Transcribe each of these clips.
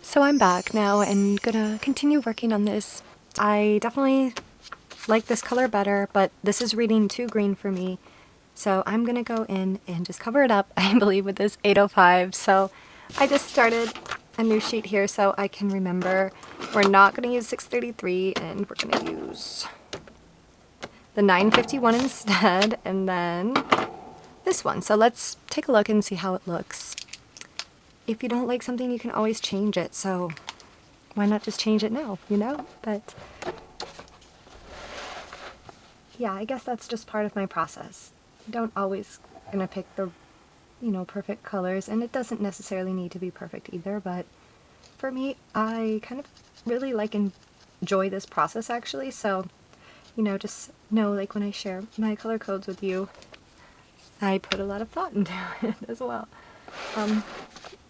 So I'm back now and gonna continue working on this. I definitely like this color better, but this is reading too green for me. So I'm gonna go in and just cover it up, I believe, with this 805. So I just started a new sheet here so I can remember we're not gonna use 633 and we're gonna use the 951 instead, and then this one. So let's take a look and see how it looks. If you don't like something, you can always change it, so why not just change it now, you know? But yeah, I guess that's just part of my process. I don't always gonna pick the, perfect colors, and it doesn't necessarily need to be perfect either, but for me, I kind of really enjoy this process actually, so, just know, like, when I share my color codes with you, I put a lot of thought into it as well.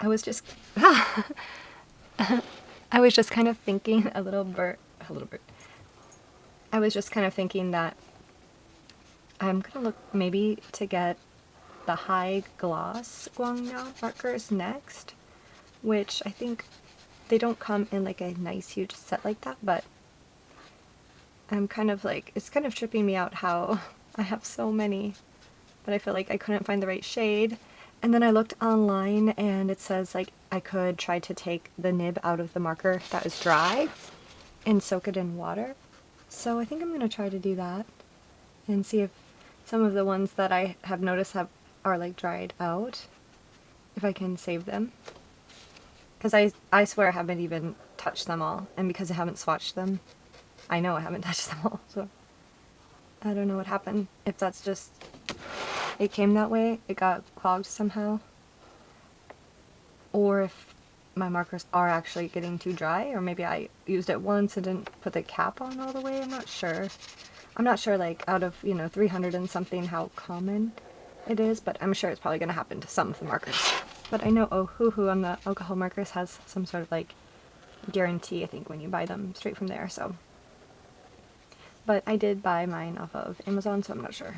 I was just I was just kind of thinking I was just kind of thinking that I'm gonna look maybe to get the high gloss Guangnao markers next, which I think they don't come in like a nice huge set like that, but I'm kind of like, it's kind of tripping me out how I have so many, but I feel like I couldn't find the right shade. And then I looked online and it says like I could try to take the nib out of the marker that is dry and soak it in water. So I think I'm going to try to do that and see if some of the ones that I have noticed are like dried out, if I can save them. Because I swear I haven't even touched them all, and because I haven't swatched them, I know I haven't touched them all, so I don't know what happened. If that's just, it came that way, it got clogged somehow, or if my markers are actually getting too dry, or maybe I used it once and didn't put the cap on all the way. I'm not sure. I'm not sure, like, out of, 300 and something how common it is, but I'm sure it's probably going to happen to some of the markers. But I know Ohuhu on the alcohol markers has some sort of, like, guarantee, I think, when you buy them straight from there, so. But I did buy mine off of Amazon, so I'm not sure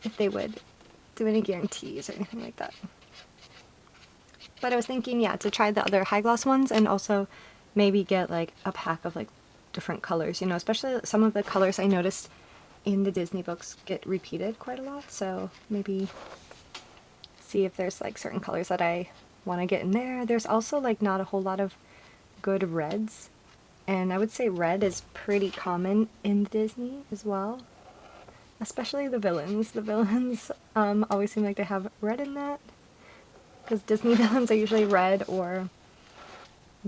if they would do any guarantees or anything like that. But I was thinking, yeah, to try the other high gloss ones and also maybe get like a pack of like different colors, especially some of the colors I noticed in the Disney books get repeated quite a lot, so maybe see if there's like certain colors that I want to get in there. There's also like not a whole lot of good reds, and I would say red is pretty common in Disney as well, especially the villains. The villains always seem like they have red in that, because Disney villains are usually red or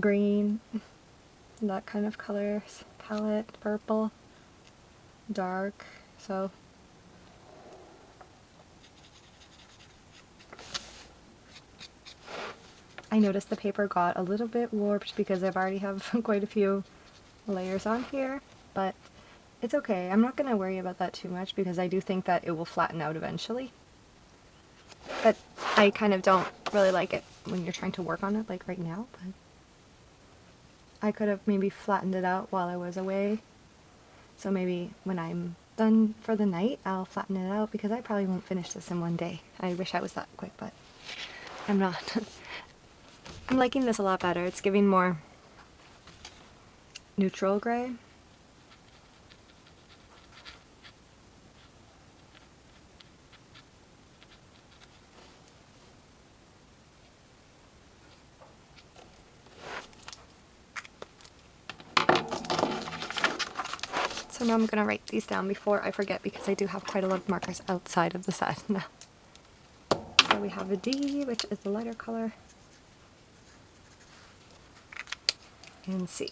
green, that kind of colors palette, purple, dark, so I noticed the paper got a little bit warped because I've already have quite a few layers on here, but it's okay. I'm not going to worry about that too much because I do think that it will flatten out eventually. But I kind of don't really like it when you're trying to work on it, like right now, but I could have maybe flattened it out while I was away. So maybe when I'm done for the night, I'll flatten it out because I probably won't finish this in one day. I wish I was that quick, but I'm not. I'm liking this a lot better. It's giving more neutral gray. So now I'm going to write these down before I forget because I do have quite a lot of markers outside of the set now. So we have a D, which is the lighter color, and C.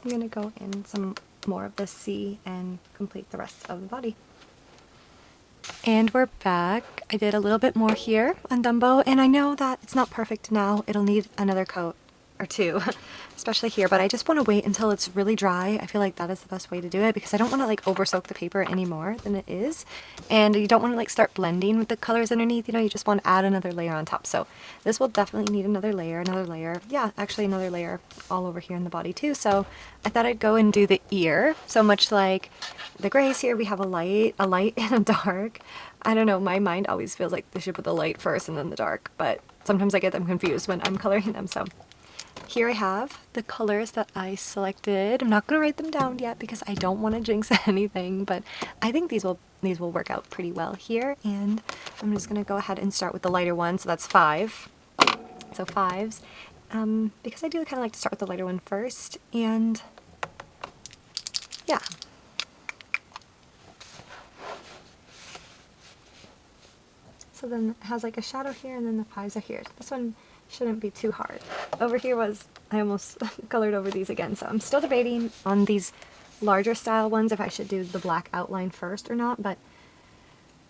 I'm going to go in some more of the C and complete the rest of the body. And we're back. I did a little bit more here on Dumbo, and I know that it's not perfect now. It'll need another coat. or two, especially here, but I just want to wait until it's really dry. I feel like that is the best way to do it because I don't want to like over soak the paper any more than it is, and you don't want to like start blending with the colors underneath, you know, you just want to add another layer on top. So this will definitely need another layer, yeah, actually another layer all over here in the body too. So I thought I'd go and do the ear. So much like the grays here, we have a light and a dark. I don't know, my mind always feels like they should put the light first and then the dark, but sometimes I get them confused when I'm coloring them. So here I have the colors that I selected. I'm not going to write them down yet because I don't want to jinx anything, but I think these will work out pretty well here. And I'm just going to go ahead and start with the lighter one. So that's 5. So 5s. Because I do kind of like to start with the lighter one first. And yeah. So then it has like a shadow here and then the 5s are here. This one shouldn't be too hard. Over here I almost colored over these again, so I'm still debating on these larger style ones if I should do the black outline first or not, but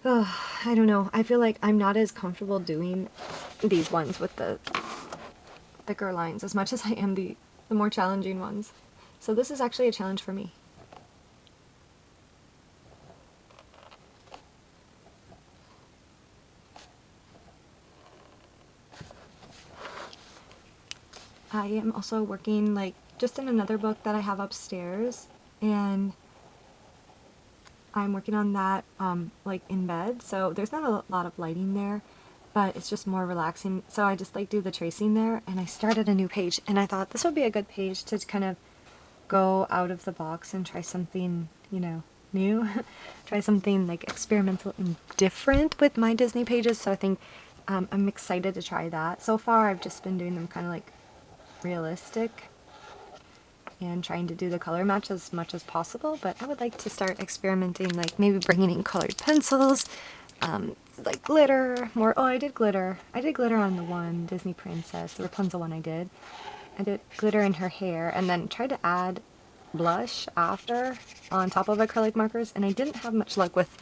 I don't know. I feel like I'm not as comfortable doing these ones with the thicker lines as much as I am the more challenging ones. So this is actually a challenge for me. I am also working like just in another book that I have upstairs, and I'm working on that like in bed, so there's not a lot of lighting there, but it's just more relaxing. So I just like do the tracing there, and I started a new page, and I thought this would be a good page to kind of go out of the box and try something, you know, new. Try something like experimental and different with my Disney pages, so I think I'm excited to try that. So far I've just been doing them kind of like realistic and trying to do the color match as much as possible, but I would like to start experimenting, like maybe bringing in colored pencils, like glitter, more. Oh, I did glitter on the one Disney princess, the Rapunzel one. I did glitter in her hair, and then tried to add blush after on top of acrylic markers, and I didn't have much luck with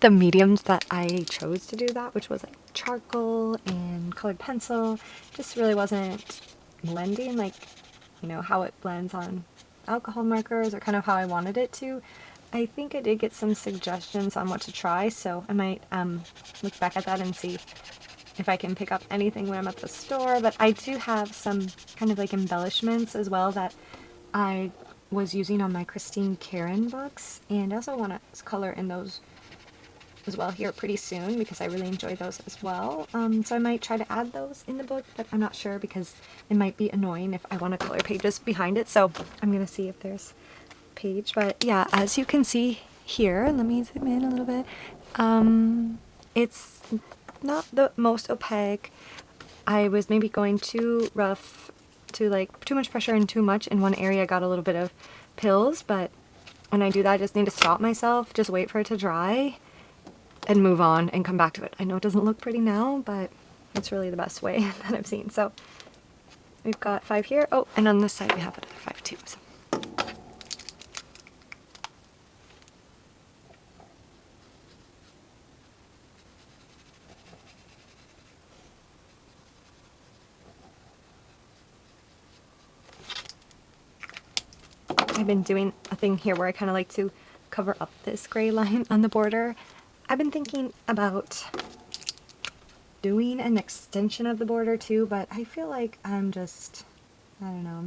the mediums that I chose to do that, which was like charcoal and colored pencil. Just really wasn't blending like, you know, how it blends on alcohol markers or kind of how I wanted it to. I think I did get some suggestions on what to try, so I might look back at that and see if I can pick up anything when I'm at the store. But I do have some kind of like embellishments as well that I was using on my Christine Karen books, and I also want to color in those as well here pretty soon because I really enjoy those as well. So I might try to add those in the book, but I'm not sure because it might be annoying if I want to color pages behind it. So I'm going to see if there's a page. But yeah, as you can see here, let me zoom in a little bit. It's not the most opaque. I was maybe going too rough, to like too much pressure and too much in one area. I got a little bit of pills, but when I do that, I just need to stop myself, just wait for it to dry, and move on and come back to it. I know it doesn't look pretty now, but it's really the best way that I've seen. So we've got 5 here. Oh, and on this side we have another 5 too. So. I've been doing a thing here where I kind of like to cover up this gray line on the border. I've been thinking about doing an extension of the border too, but I feel like I'm just, I don't know,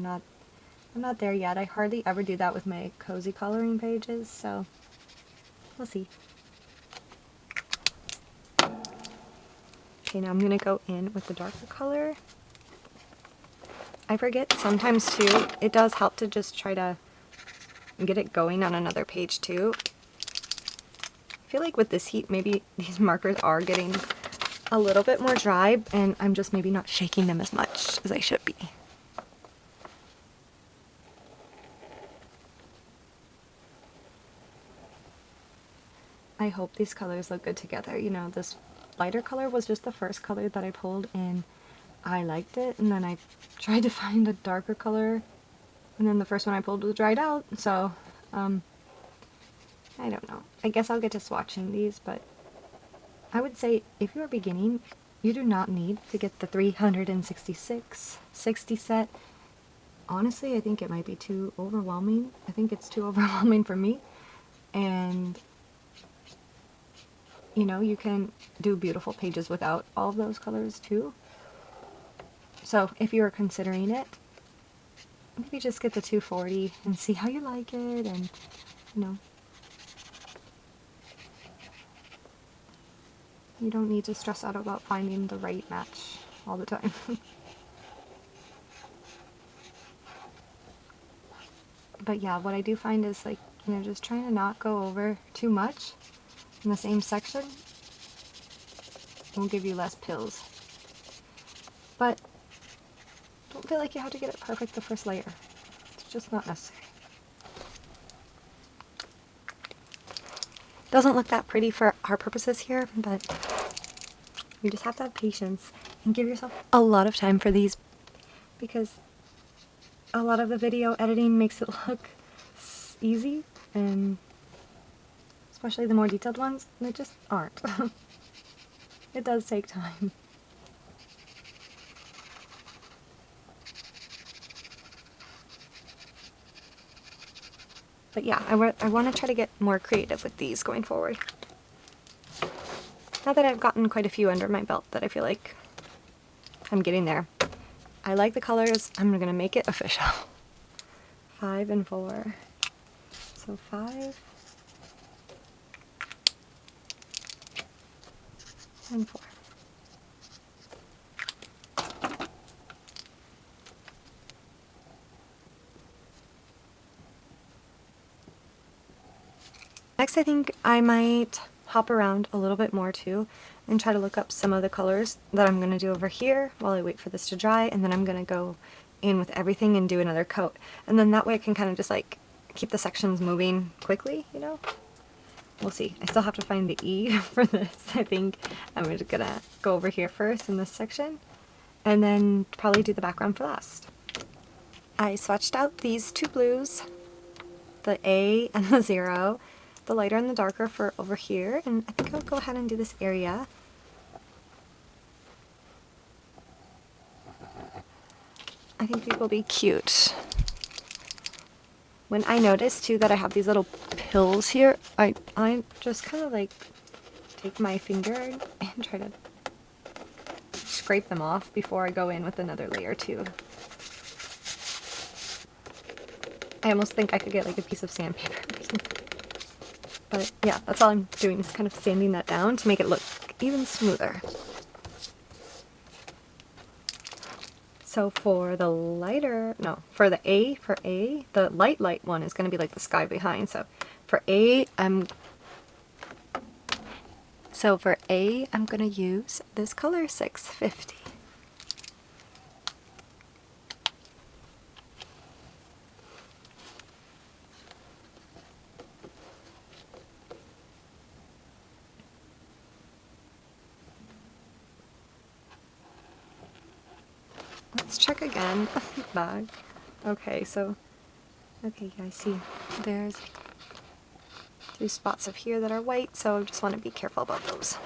I'm not there yet. I hardly ever do that with my cozy coloring pages, so we'll see. Okay, now I'm gonna go in with the darker color. I forget sometimes too, it does help to just try to get it going on another page too. I feel like with this heat, maybe these markers are getting a little bit more dry, and I'm just maybe not shaking them as much as I should be. I hope these colors look good together. You know, this lighter color was just the first color that I pulled, and I liked it, and then I tried to find a darker color, and then the first one I pulled was dried out, so I don't know. I guess I'll get to swatching these, but I would say if you're beginning, You do not need to get the 360 set. Honestly, I think it might be too overwhelming. I think it's too overwhelming for me. And, you know, you can do beautiful pages without all of those colors too. So if you're considering it, maybe just get the 240 and see how you like it, and, you know, you don't need to stress out about finding the right match all the time. But yeah, what I do find is, like, you know, just trying to not go over too much in the same section will give you less pills. But don't feel like you have to get it perfect the first layer. It's just not necessary. Doesn't look that pretty for our purposes here, but you just have to have patience and give yourself a lot of time for these, because a lot of the video editing makes it look easy, and especially the more detailed ones, they just aren't. It does take time. But yeah, I want to try to get more creative with these going forward. Now that I've gotten quite a few under my belt, that I feel like I'm getting there. I like the colors. I'm going to make it official. 5 and 4. So 5 and 4. Next, I think I might hop around a little bit more too and try to look up some of the colors that I'm going to do over here while I wait for this to dry, and then I'm going to go in with everything and do another coat. And then that way I can kind of just like keep the sections moving quickly, you know? We'll see. I still have to find the E for this. I think I'm just going to go over here first in this section and then probably do the background for last. I swatched out these two blues, the A and the 0, the lighter and the darker for over here, and I think I'll go ahead and do this area. I think these will be cute. When I notice too that I have these little pills here, I just kind of like take my finger and try to scrape them off before I go in with another layer too. I almost think I could get like a piece of sandpaper or something. But yeah, that's all I'm doing, is kind of sanding that down to make it look even smoother. So for the lighter, no, for the A, the light one is going to be like the sky behind. So for A, I'm going to use this color 650. Let's check again. Bag. Okay, so, okay, yeah, I see. There's 2 spots of here that are white, so I just want to be careful about those.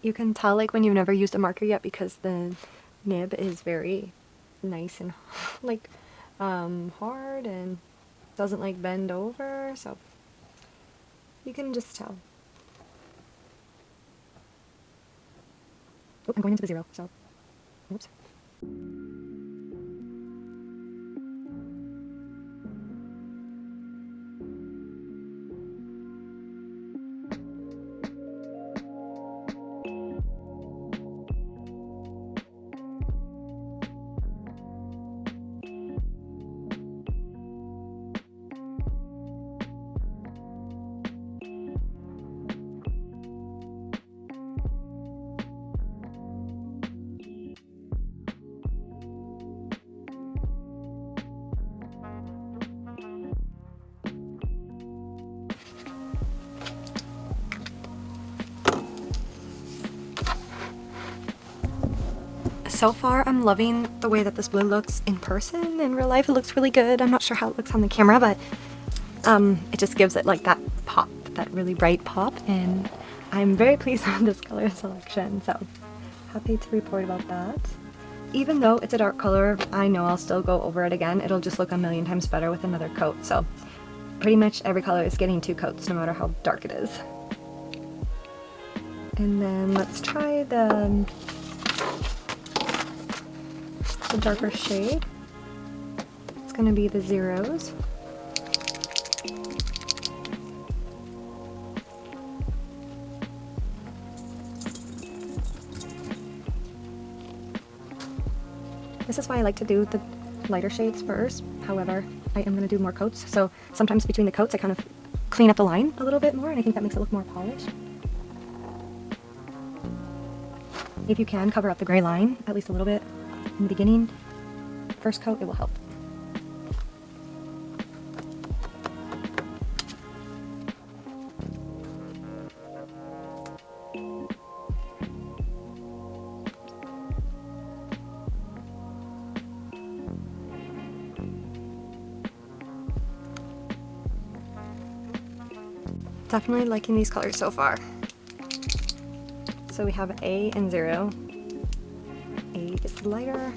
You can tell like when you've never used a marker yet because the nib is very nice and like hard and doesn't like bend over, so you can just tell. Oh, I'm going into the 0, so oops. So far, I'm loving the way that this blue looks in person. In real life, it looks really good. I'm not sure how it looks on the camera, but it just gives it like that pop, that really bright pop, and I'm very pleased with this color selection, so happy to report about that. Even though it's a dark color, I know I'll still go over it again. It'll just look a million times better with another coat, so pretty much every color is getting 2 coats, no matter how dark it is. And then let's try the darker shade. It's going to be the Zeros. This is why I like to do the lighter shades first. However, I am going to do more coats, so sometimes between the coats I kind of clean up the line a little bit more, and I think that makes it look more polished. If you can, cover up the gray line at least a little bit in the beginning. First coat, it will help. Definitely liking these colors so far. So we have A and 0. A is lighter.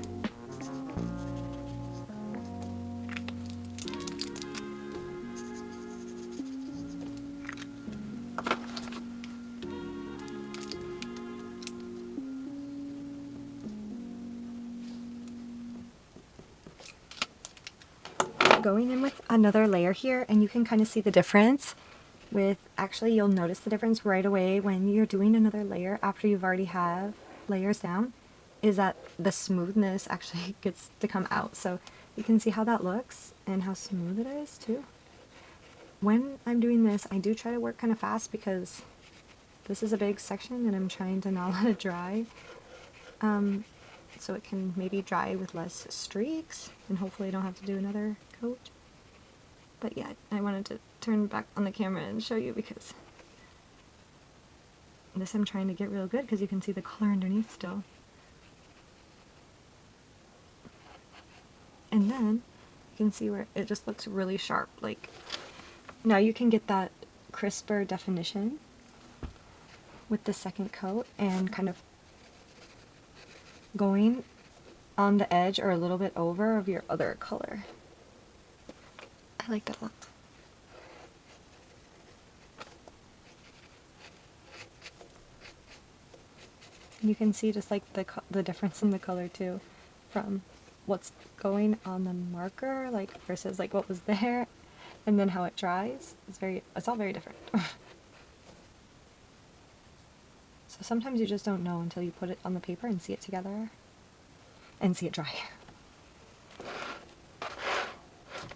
Going in with another layer here, and you can kind of see the difference with, actually you'll notice the difference right away when you're doing another layer after you've already have layers down, is that the smoothness actually gets to come out. So you can see how that looks and how smooth it is too. When I'm doing this, I do try to work kind of fast because this is a big section and I'm trying to not let it dry. So it can maybe dry with less streaks, and hopefully I don't have to do another coat. But yeah, I wanted to turn back on the camera and show you because this I'm trying to get real good because you can see the color underneath still. And then you can see where it just looks really sharp. Like, now you can get that crisper definition with the second coat and kind of going on the edge or a little bit over of your other color. I like that a lot. You can see just like the difference in the color too, from what's going on the marker, like versus like what was there, and then how it dries. It's all very different. So sometimes you just don't know until you put it on the paper and see it together and see it dry.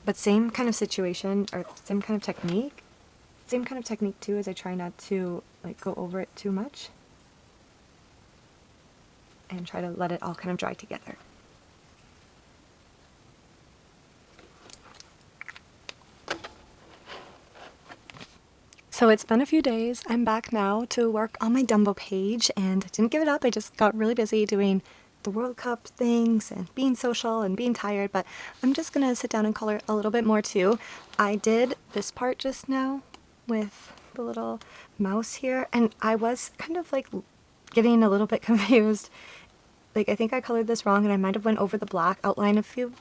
But same kind of situation, or same kind of technique. Same kind of technique too, as I try not to like go over it too much and try to let it all kind of dry together. So it's been a few days. I'm back now to work on my Dumbo page, and I didn't give it up. I just got really busy doing the World Cup things and being social and being tired, but I'm just gonna sit down and color a little bit more too. I did this part just now with the little mouse here, and I was kind of like getting a little bit confused. Like, I think I colored this wrong and I might have went over the black outline a few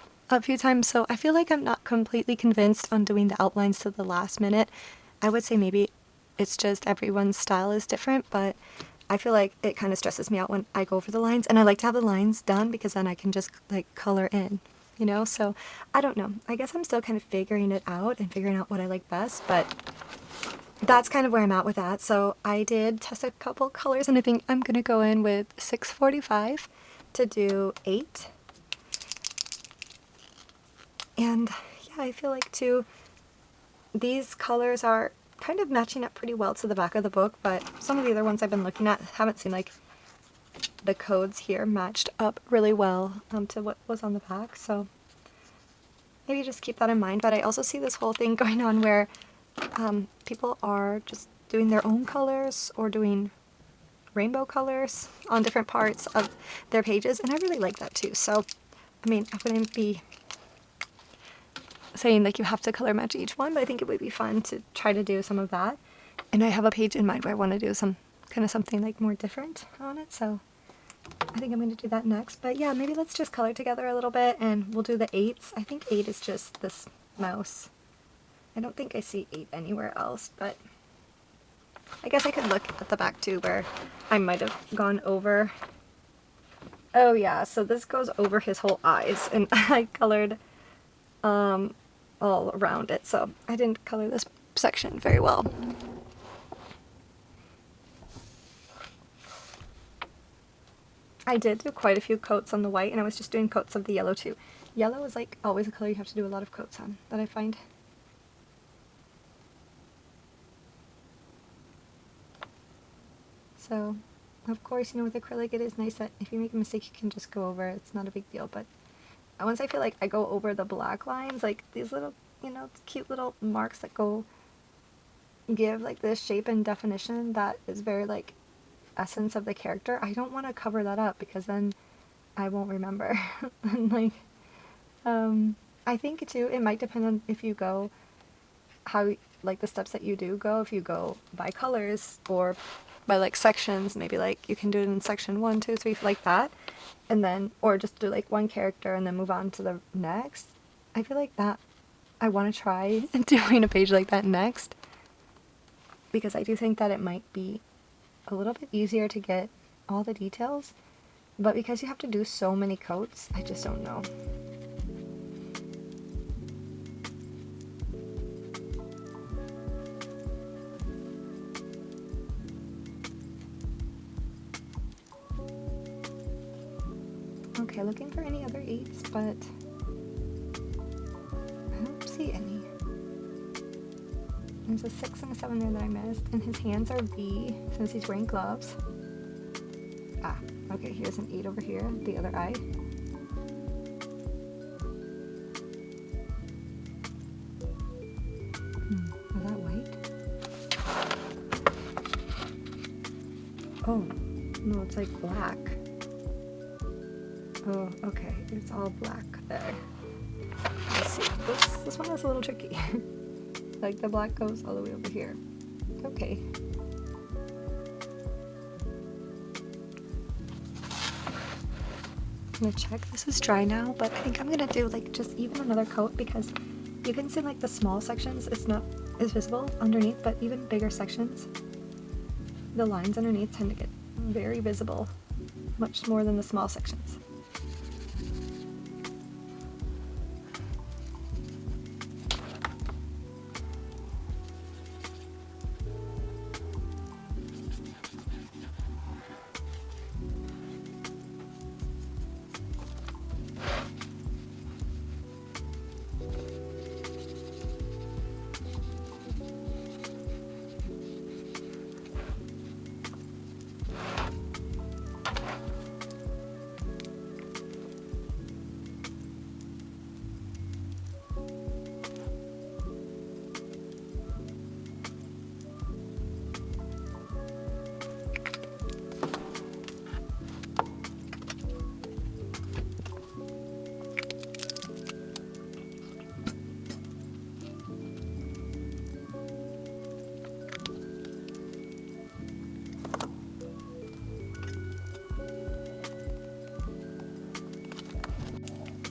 times, so I feel like I'm not completely convinced on doing the outlines to the last minute. I would say maybe it's just everyone's style is different, but I feel like it kind of stresses me out when I go over the lines, and I like to have the lines done because then I can just like color in, you know? So I don't know. I guess I'm still kind of figuring it out and figuring out what I like best, but that's kind of where I'm at with that. So I did test a couple colors, and I think I'm gonna go in with 645 to do 8. And yeah, I feel like too, these colors are kind of matching up pretty well to the back of the book, but some of the other ones I've been looking at haven't seen like the codes here matched up really well to what was on the back, so maybe just keep that in mind. But I also see this whole thing going on where people are just doing their own colors or doing rainbow colors on different parts of their pages, and I really like that too. So, I mean, I wouldn't be saying like you have to color match each one, but I think it would be fun to try to do some of that. And I have a page in mind where I want to do some kind of something like more different on it, so I think I'm going to do that next. But yeah, maybe let's just color together a little bit and we'll do the 8s. I think 8 is just this mouse. I don't think I see 8 anywhere else, but I guess I could look at the back too where I might have gone over. Oh yeah, so this goes over his whole eyes, and I colored all around it, so I didn't color this section very well. I did do quite a few coats on the white, and I was just doing coats of the yellow too. Yellow is like always a color you have to do a lot of coats on, that I find. So, of course, you know, with acrylic it is nice that if you make a mistake you can just go over it. It's not a big deal, but once I feel like I go over the black lines, like these little, you know, cute little marks that go give like this shape and definition that is very like essence of the character, I don't want to cover that up because then I won't remember. And like, I think too, it might depend on if you go, how, like the steps that you do go, if you go by colors or by like sections, maybe like you can do it in section 1, 2, 3, like that, and then, or just do like one character and then move on to the next. I feel like that, I want to try doing a page like that next, because I do think that it might be a little bit easier to get all the details, but because you have to do so many coats, I just don't know. Okay, looking for any other 8s, but I don't see any. There's a 6 and a 7 there that I missed, and his hands are V since he's wearing gloves. Ah, okay, here's an 8 over here, the other eye. Was that white? Oh, no, it's like black. Oh, okay, it's all black there. Let's see, this one is a little tricky. Like the black goes all the way over here. Okay. I'm gonna check this is dry now, but I think I'm gonna do like just even another coat, because you can see like the small sections, it's not as visible underneath, but even bigger sections, the lines underneath tend to get very visible, much more than the small sections.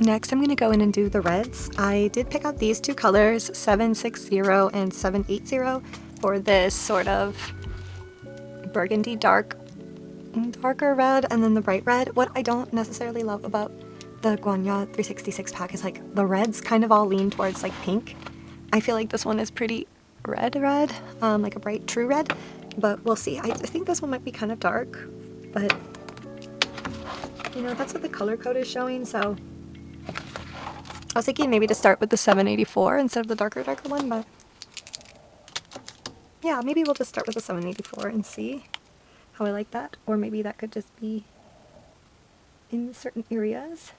Next, I'm going to go in and do the reds. I did pick out these two colors, 760 and 780, for this sort of burgundy darker red, and then the bright red. What I don't necessarily love about the Guanya 366 pack is like the reds kind of all lean towards like pink. I feel like this one is pretty red, like a bright true red, but we'll see. I think this one might be kind of dark, but you know, that's what the color code is showing, so I was thinking maybe to start with the 784 instead of the darker one, but yeah, maybe we'll just start with the 784 and see how I like that. Or maybe that could just be in certain areas,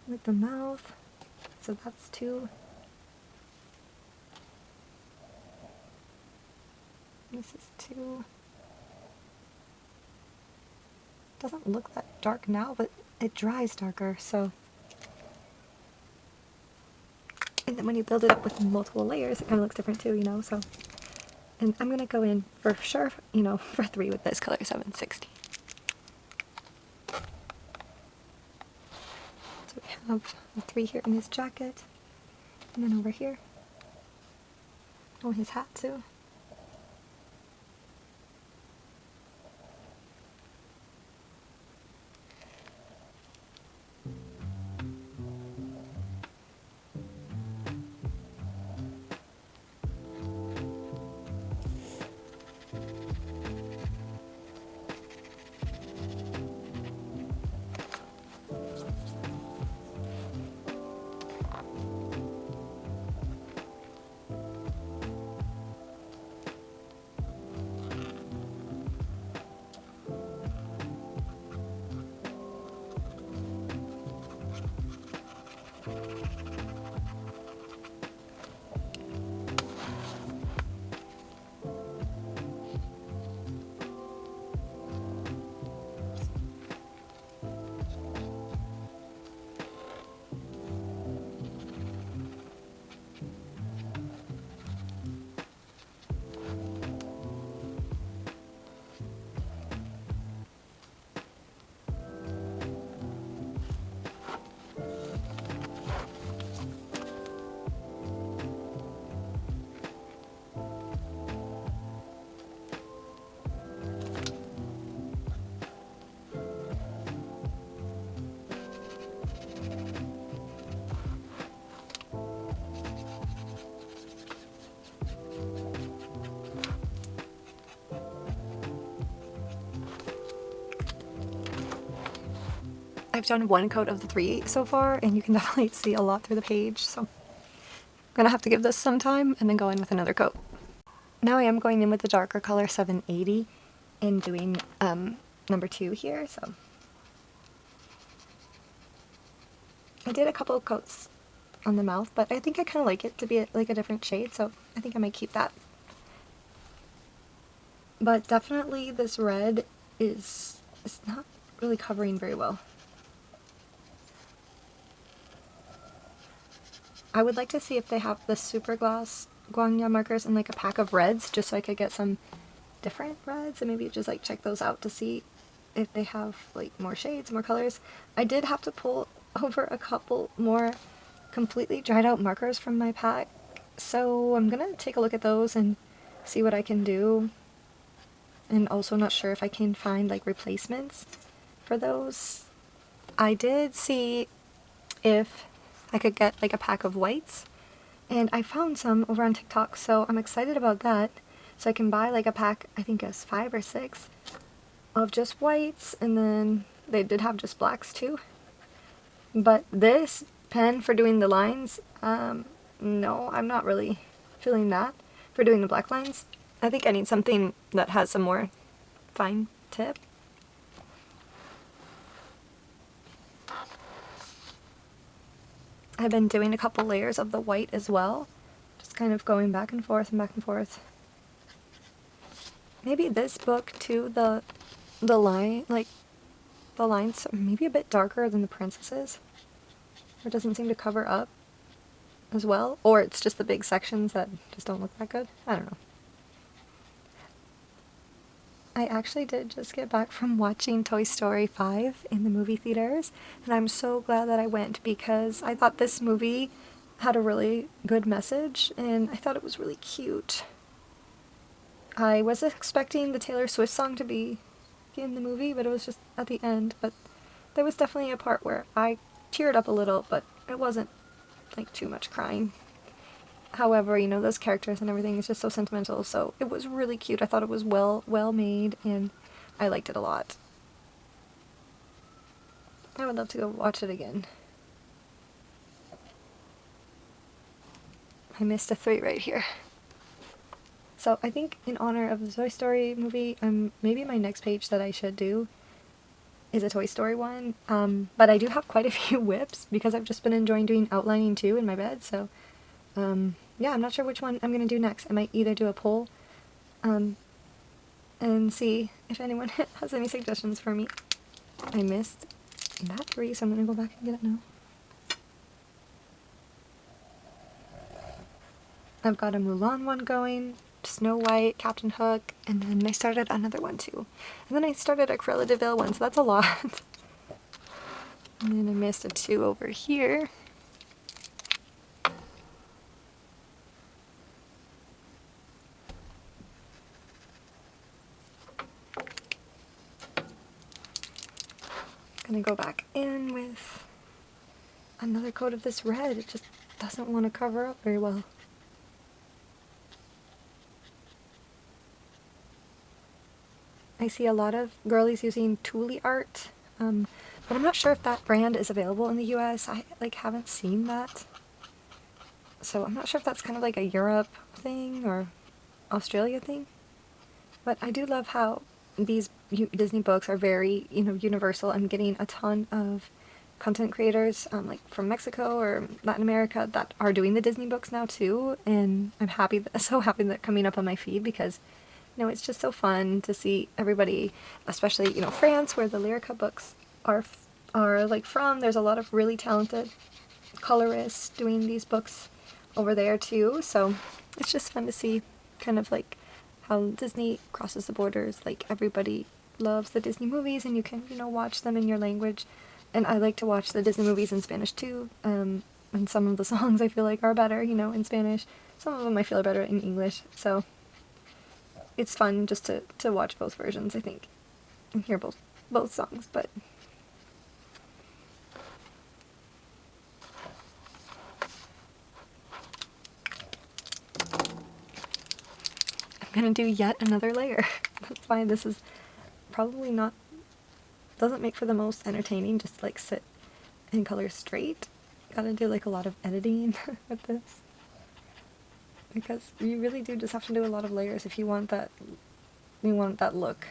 like the mouth. So that's 2. This is 2. doesn't look that dark now, but it dries darker, so. And then when you build it up with multiple layers, it kind of looks different too, you know, so. And I'm going to go in for sure, you know, for 3 with this color 760. So we have a 3 here in his jacket, and then over here, on his hat too. I've done 1 coat of the 3 so far, and you can definitely see a lot through the page, so I'm gonna have to give this some time and then go in with another coat. Now I am going in with the darker color 780 and doing number 2 here, so. I did a couple of coats on the mouth, but I think I kind of like it to be like a different shade, so I think I might keep that. But definitely this red is not really covering very well. I would like to see if they have the super gloss Guangya markers in like a pack of reds, just so I could get some different reds and maybe just like check those out to see if they have like more shades, more colors. I did have to pull over a couple more completely dried out markers from my pack, so I'm gonna take a look at those and see what I can do. And also not sure if I can find like replacements for those. I did see if I could get like a pack of whites, and I found some over on TikTok, so I'm excited about that. So I can buy like a pack, I think it's 5 or 6 of just whites, and then they did have just blacks too. But this pen for doing the lines, no, I'm not really feeling that for doing the black lines. I think I need something that has some more fine tip. I've been doing a couple layers of the white as well, just kind of going back and forth and back and forth. Maybe this book too, the line, like the lines are maybe a bit darker than the princesses. It doesn't seem to cover up as well, or it's just the big sections that just don't look that good. I don't know. I actually did just get back from watching Toy Story 5 in the movie theaters, and I'm so glad that I went because I thought this movie had a really good message, and I thought it was really cute. I was expecting the Taylor Swift song to be in the movie, but it was just at the end. But there was definitely a part where I teared up a little, but it wasn't like too much crying. However, you know, those characters and everything is just so sentimental, so it was really cute. I thought it was well made, and I liked it a lot. I would love to go watch it again. I missed a 3 right here. So I think in honor of the Toy Story movie, maybe my next page that I should do is a Toy Story one. But I do have quite a few whips because I've just been enjoying doing outlining too in my bed, so yeah, I'm not sure which one I'm going to do next. I might either do a poll and see if anyone has any suggestions for me. I missed that 3, so I'm gonna go back and get it now. I've got a Mulan one going, Snow White, Captain Hook, and then I started another one too. And then I started a Cruella de Vil one, so that's a lot. And then I missed a 2 over here. Gonna go back in with another coat of this red. It just doesn't want to cover up very well. I see a lot of girlies using Thule art, but I'm not sure if that brand is available in the US. I haven't seen that. So I'm not sure if that's kind of like a Europe thing or Australia thing. But I do love how these Disney books are very, universal. I'm getting a ton of content creators, like from Mexico or Latin America, that are doing the Disney books now too, and I'm happy, so happy that coming up on my feed, because it's just so fun to see everybody, especially France, where the Lyrica books are like from. There's a lot of really talented colorists doing these books over there too, so it's just fun to see kind of like how Disney crosses the borders. Like, everybody loves the Disney movies, and you can watch them in your language. And I like to watch the Disney movies in Spanish too, and some of the songs I feel like are better in Spanish. Some of them I feel are better in English, so it's fun just to watch both versions, I think, and hear both songs. But I'm gonna do yet another layer. That's why this is probably doesn't make for the most entertaining, just like sit and color straight. Gotta do like a lot of editing with this, because you really do just have to do a lot of layers if you want that look.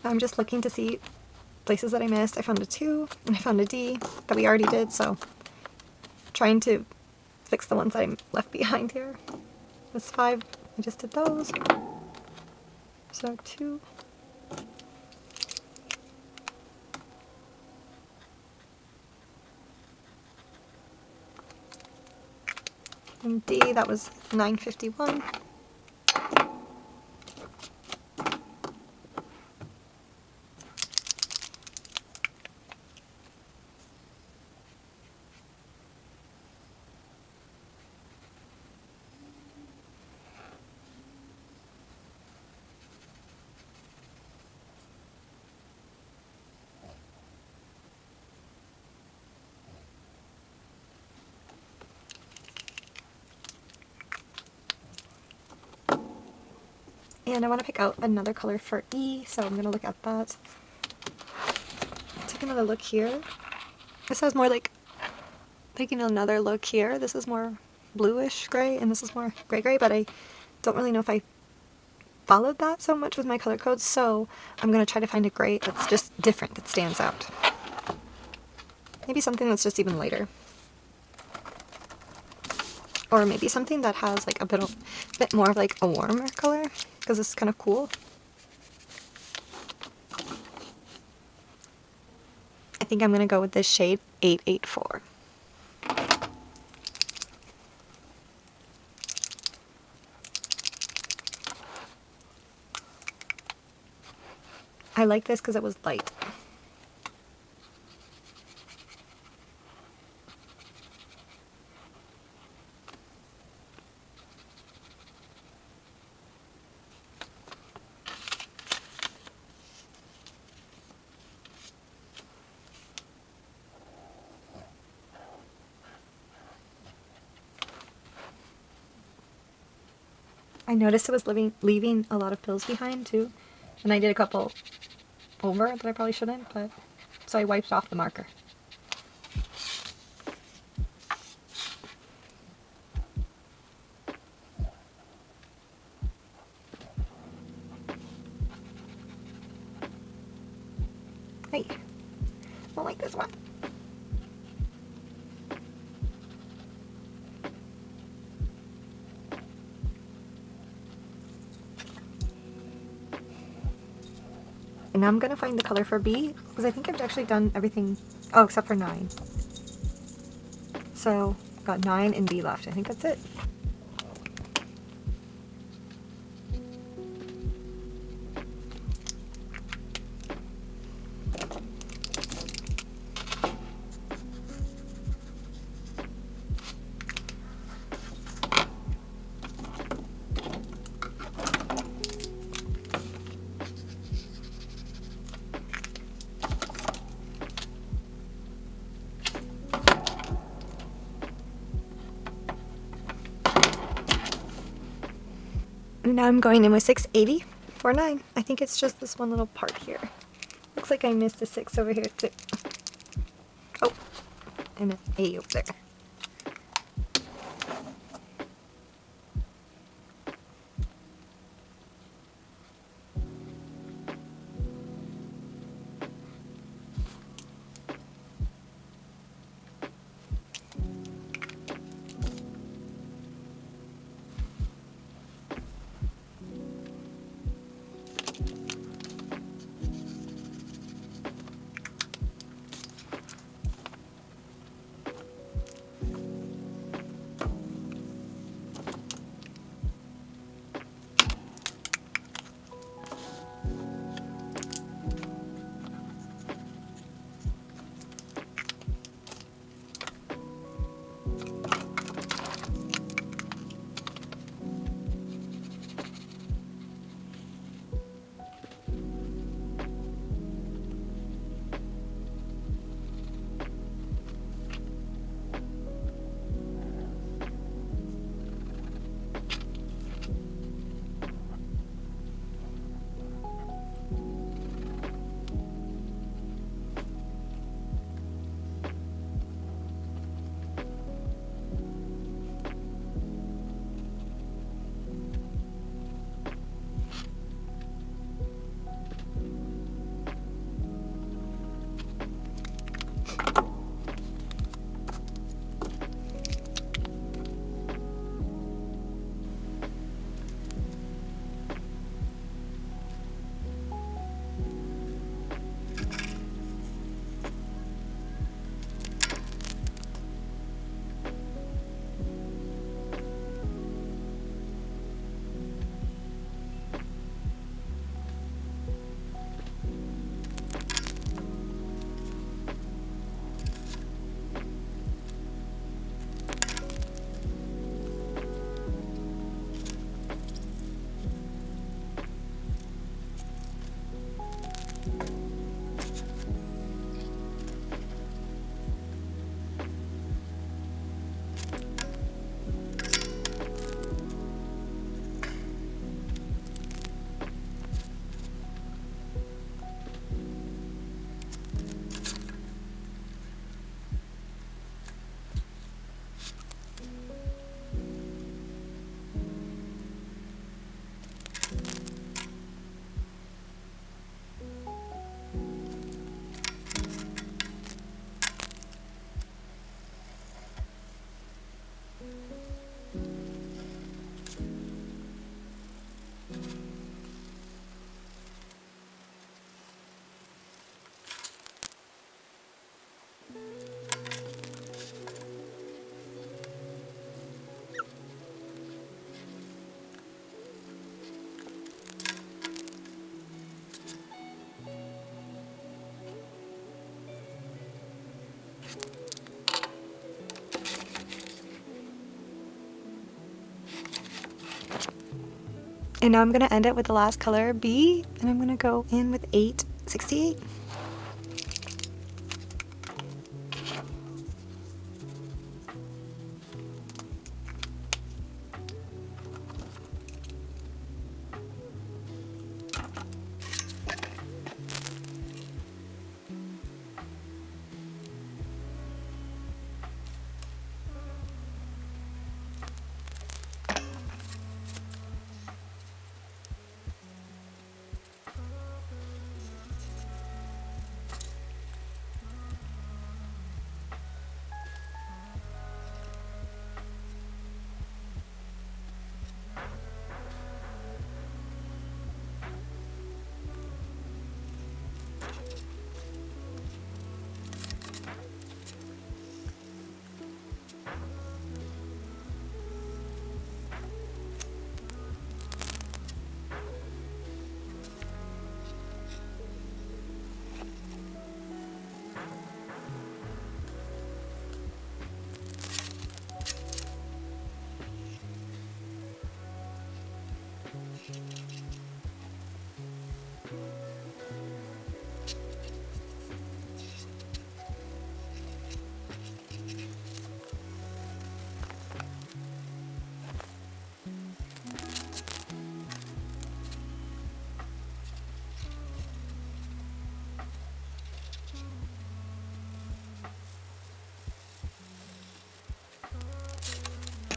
I'm just looking to see places that I missed. I found a 2, and I found a D that we already did, so trying to fix the ones that I left behind here. This 5, I just did those. So 2. And D, that was 951. And I want to pick out another color for E, so I'm going to look at that. Take another look here. This has more like, taking another look here, this is more bluish gray, and this is more gray, but I don't really know if I followed that so much with my color codes, so I'm going to try to find a gray that's just different, that stands out. Maybe something that's just even lighter. Or maybe something that has like a bit more of like a warmer color, because this is kind of cool. I think I'm going to go with this shade 884. I like this because it was light. I noticed it was leaving a lot of pills behind too. And I did a couple over that I probably shouldn't, but so I wiped off the marker. Hey, I don't like this one. And now I'm gonna find the color for B, because I think I've actually done everything, oh, except for 9. So, got 9 and B left. I think that's it. And now I'm going in with 680 for 9. I think it's just this one little part here. Looks like I missed a 6 over here too. Oh, and an A over there. And now I'm going to end it with the last color, B, and I'm going to go in with 868.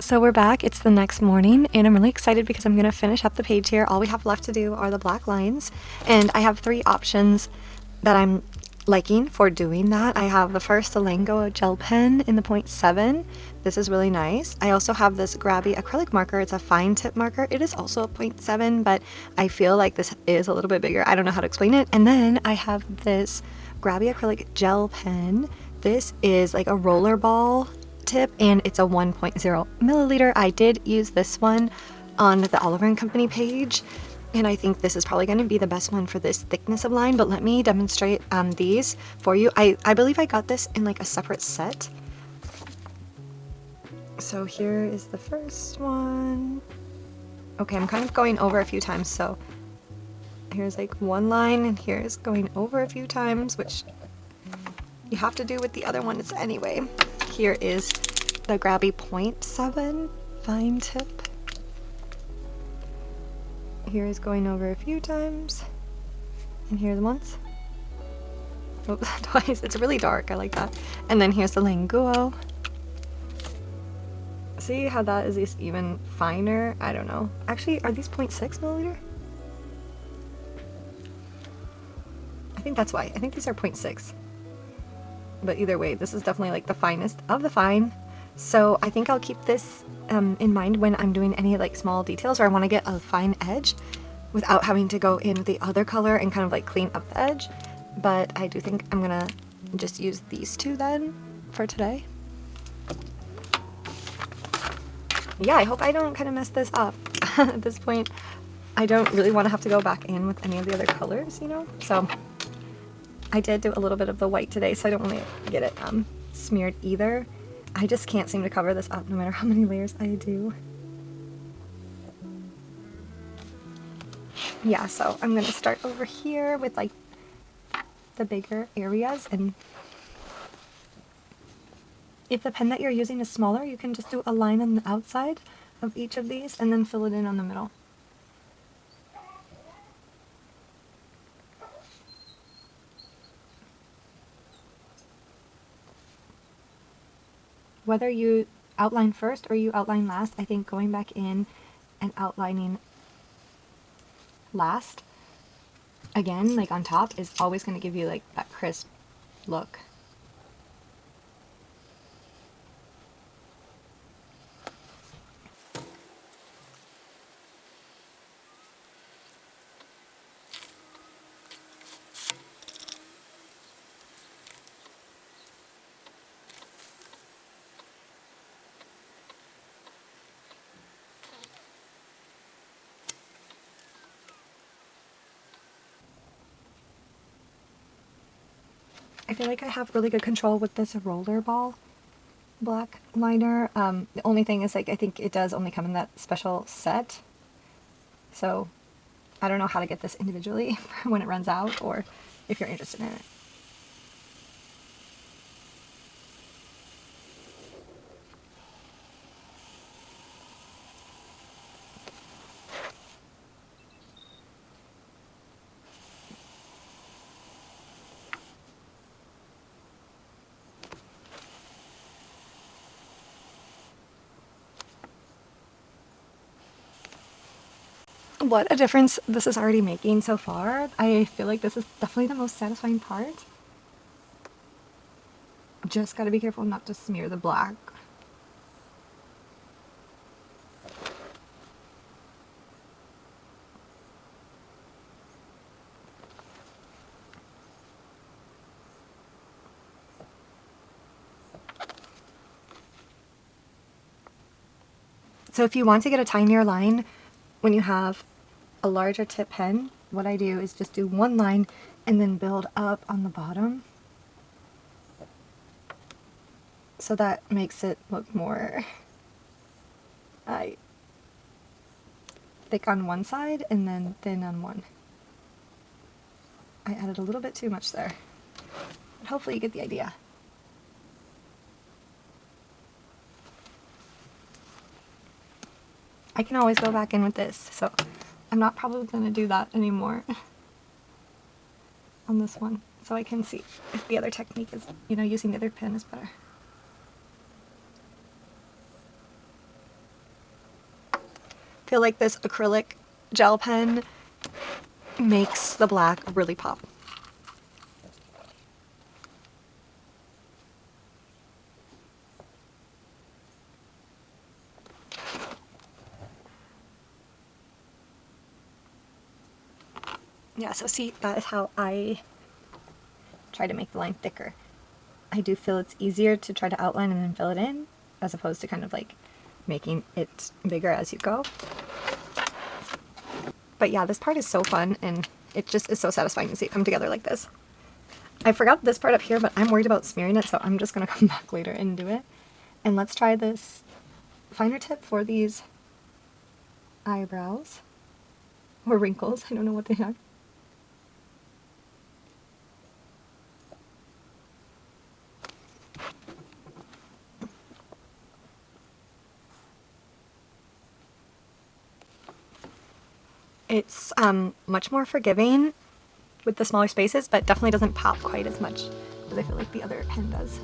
So we're back. It's the next morning and I'm really excited because I'm going to finish up the page here. All we have left to do are the black lines, and I have 3 options that I'm liking for doing that. I have the first, the Lango gel pen in the 0.7. This is really nice. I also have this Grabby acrylic marker. It's a fine tip marker. It is also a 0.7, but I feel like this is a little bit bigger. I don't know how to explain it. And then I have this Grabby acrylic gel pen. This is like a roller ball tip and it's a 1.0 milliliter. I did use this one on the Oliver & Company page, and I think this is probably going to be the best one for this thickness of line, but let me demonstrate these for you. I believe I got this in like a separate set. So here is the first one. Okay, I'm kind of going over a few times, so here's like one line and here's going over a few times, which you have to do with the other ones anyway. Here is the Grabby 0.7 fine tip. Here is going over a few times. And here's once. Oops, twice. It's really dark. I like that. And then here's the Languo. See how that is even finer? I don't know. Actually, are these 0.6 milliliter? I think that's why. I think these are 0.6. But either way, this is definitely like the finest of the fine. So I think I'll keep this in mind when I'm doing any like small details or I want to get a fine edge without having to go in with the other color and kind of like clean up the edge. But I do think I'm gonna just use these 2 then for today. Yeah, I hope I don't kind of mess this up. At this point, I don't really want to have to go back in with any of the other colors, you know? So I did do a little bit of the white today, so I don't want to get it smeared either. I just can't seem to cover this up no matter how many layers I do. Yeah, so I'm going to start over here with like the bigger areas, and if the pen that you're using is smaller, you can just do a line on the outside of each of these and then fill it in on the middle. Whether you outline first or you outline last, I think going back in and outlining last, again, like on top, is always going to give you like that crisp look. I feel like I have really good control with this roller ball black liner. The only thing is, like, I think it does only come in that special set, so I don't know how to get this individually when it runs out, or if you're interested in it. What a difference this is already making so far. I feel like this is definitely the most satisfying part. Just gotta be careful not to smear the black. So if you want to get a tinier line when you have a larger tip pen, what I do is just do one line and then build up on the bottom. So that makes it look more thick on one side and then thin on one. I added a little bit too much there, but hopefully you get the idea. I can always go back in with this, so I'm not probably going to do that anymore on this one, so I can see if the other technique is, you know, using the other pen is better. feel like this acrylic gel pen makes the black really pop. Yeah, so see, that is how I try to make the line thicker. I do feel it's easier to try to outline and then fill it in, as opposed to kind of like making it bigger as you go. But yeah, this part is so fun, and it just is so satisfying to see it come together like this. I forgot this part up here, but I'm worried about smearing it, so I'm just gonna come back later and do it. And let's try this finer tip for these eyebrows. Or wrinkles, I don't know what they are. It's much more forgiving with the smaller spaces, but definitely doesn't pop quite as much as I feel like the other pen does.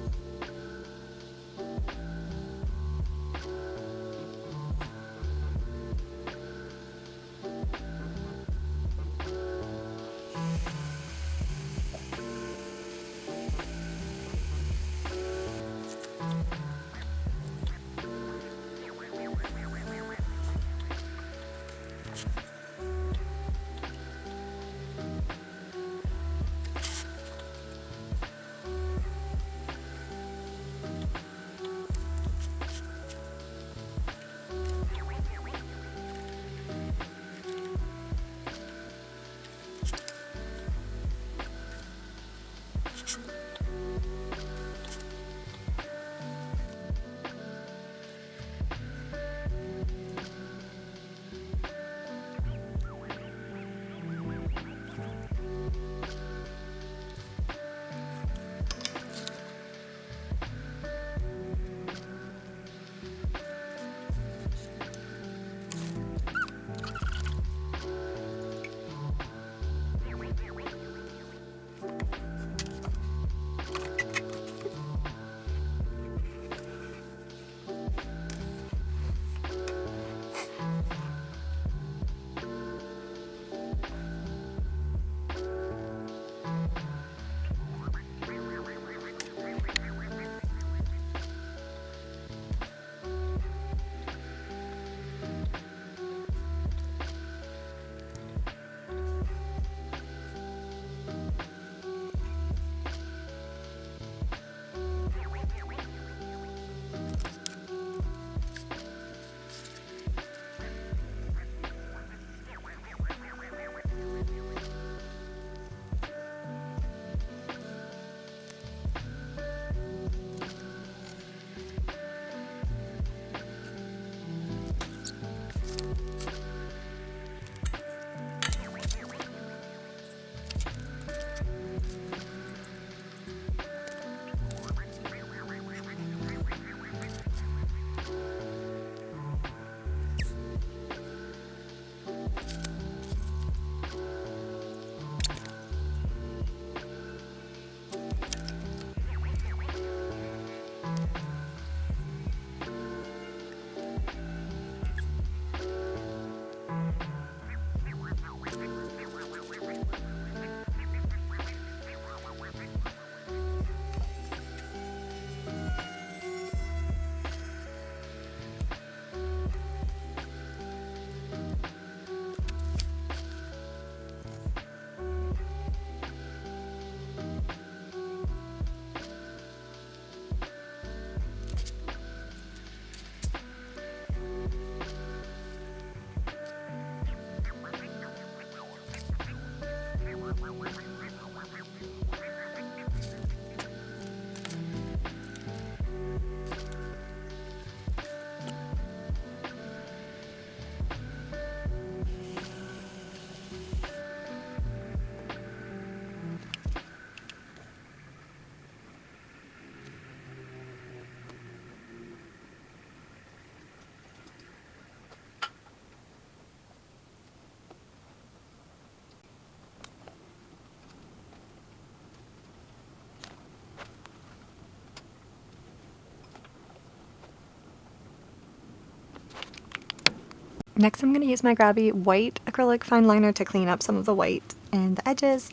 Next I'm going to use my grabby white acrylic fine liner to clean up some of the white and the edges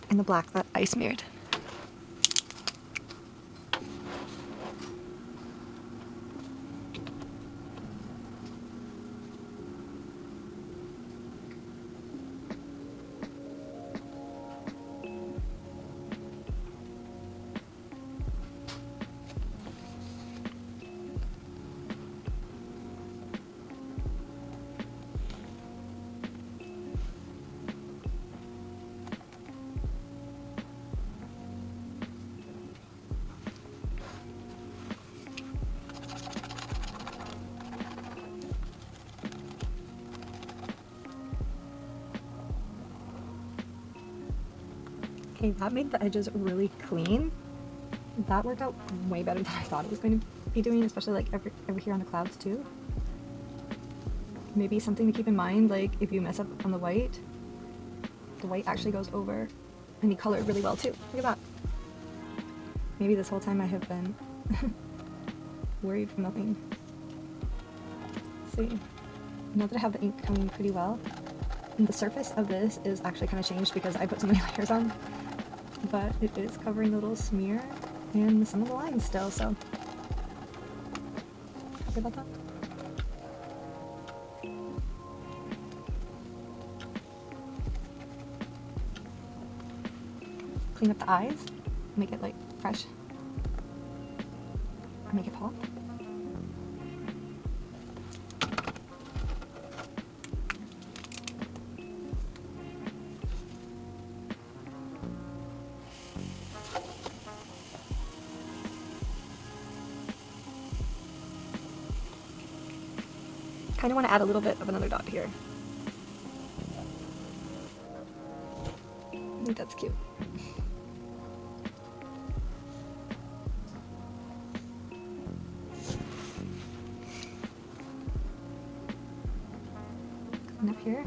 and the black that I smeared. Okay, that made the edges really clean. That worked out way better than I thought it was going to be doing, especially like over here on the clouds too. Maybe something to keep in mind, like if you mess up on the white actually goes over any color really well too. Look at that. Maybe this whole time I have been worried for nothing. Let's see. Now that I have the ink coming pretty well, and the surface of this is actually kind of changed because I put so many layers on, but it is covering the little smear and some of the lines still, so happy about that. Clean up the eyes, make it like fresh, make it pop. Kind of want to add a little bit of another dot here. I think that's cute. Clean up here.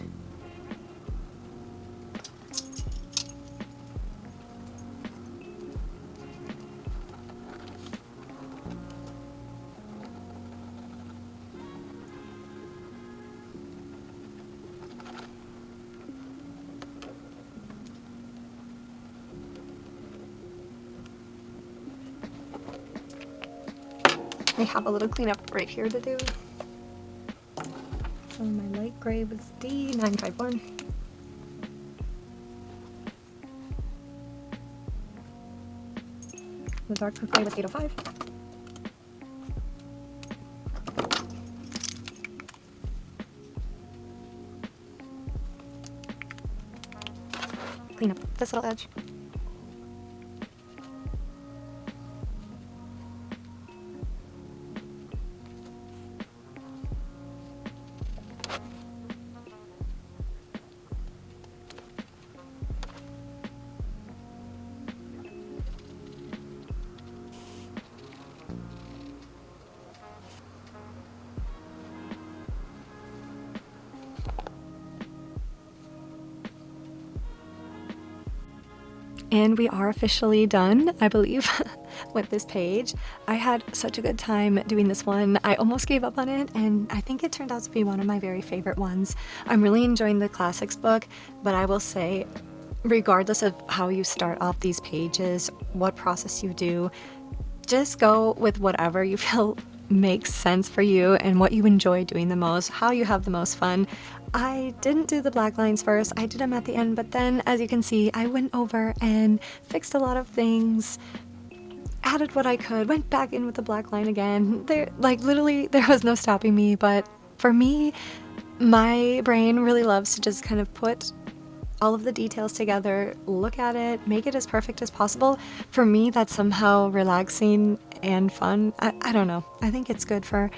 I have a little cleanup right here to do. So my light gray was D951. The dark gray was 805. Clean up this little edge. And we are officially done, I believe, with this page. I had such a good time doing this one. I almost gave up on it, and I think it turned out to be one of my very favorite ones. I'm really enjoying the classics book, but I will say, regardless of how you start off these pages, what process you do, just go with whatever you feel makes sense for you and what you enjoy doing the most, how you have the most fun. I didn't do the black lines first, I did them at the end, but then as you can see, I went over and fixed a lot of things, added what I could, went back in with the black line again. Literally there was no stopping me, but for me, my brain really loves to just kind of put all of the details together, look at it, make it as perfect as possible. For me, that's somehow relaxing and fun. I don't know. I think it's good for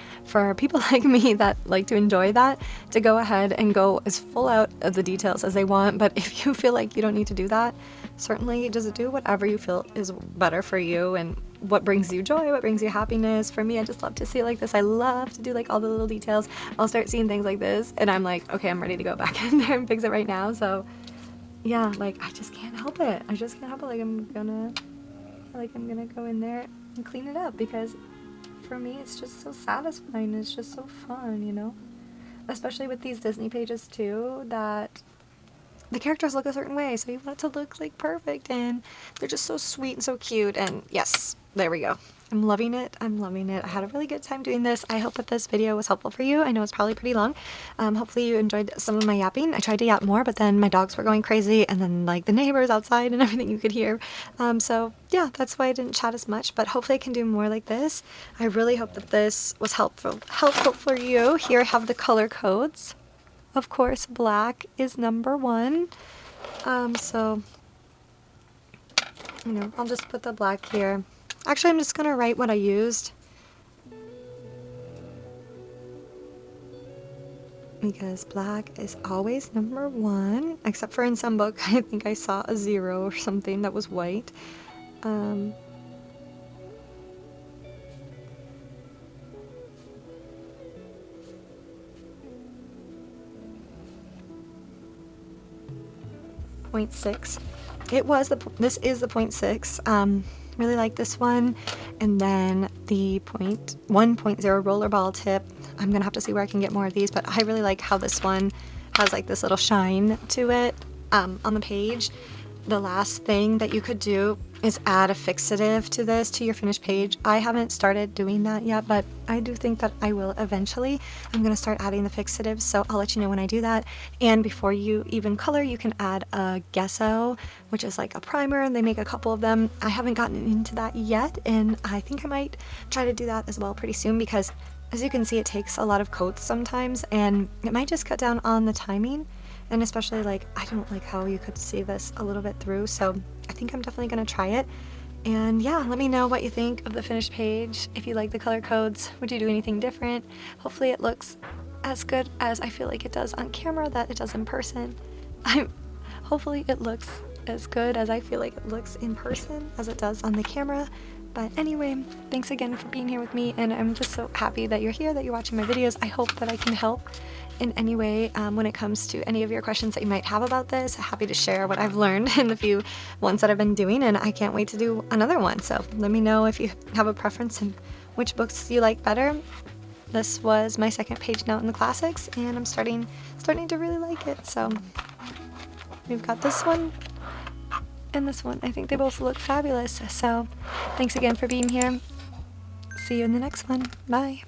people like me that like to enjoy that, to go ahead and go as full out of the details as they want. But if you feel like you don't need to do that, certainly just do whatever you feel is better for you and what brings you joy, what brings you happiness. For me, I just love to see it like this. I love to do like all the little details. I'll start seeing things like this and I'm like, okay, I'm ready to go back in there and fix it right now. So yeah, like I just can't help it. I just can't help it. Like I'm gonna go in there and clean it up because for me it's just so satisfying. It's just so fun, you know? especially with these Disney pages too, that the characters look a certain way, so you want it to look like perfect, and they're just so sweet and so cute. And yes, there we go. I'm loving it. I'm loving it. I had a really good time doing this. I hope that this video was helpful for you. I know it's probably pretty long. Hopefully you enjoyed some of my yapping. I tried to yap more, but then my dogs were going crazy, and then like the neighbors outside and everything you could hear. So yeah, that's why I didn't chat as much, but hopefully I can do more like this. I really hope that this was helpful for you. Here I have the color codes. Of course, black is number 1. So, you know, I'll just put the black here. Actually, I'm just going to write what I used, because black is always number 1, except for in some book, I think I saw a 0 or something that was white. 0.6. This is the 0.6. Really like this one. And then the 1.0 rollerball tip. I'm gonna have to see where I can get more of these, but I really like how this one has like this little shine to it on the page. The last thing that you could do is add a fixative to your finished page. I haven't started doing that yet, but I do think that I will eventually. I'm going to start adding the fixatives, so I'll let you know when I do that. And before you even color, you can add a gesso, which is like a primer, and they make a couple of them. I haven't gotten into that yet, and I think I might try to do that as well pretty soon, because as you can see, it takes a lot of coats sometimes, and it might just cut down on the timing. And especially, like, I don't like how you could see this a little bit through, so I think I'm definitely going to try it. And yeah, let me know what you think of the finished page. If you like the color codes, would you do anything different? Hopefully it looks as good as I feel like it does on camera, that it does in person. Hopefully it looks as good as I feel like it looks in person as it does on the camera. But anyway, thanks again for being here with me, and I'm just so happy that you're here, that you're watching my videos. I hope that I can help in any way when it comes to any of your questions that you might have about this. Happy to share what I've learned in the few ones that I've been doing, and I can't wait to do another one. So let me know if you have a preference and which books you like better. This was my second page now in the classics, and I'm starting to really like it. So we've got this one and this one. I think they both look fabulous. So thanks again for being here. See you in the next one. Bye.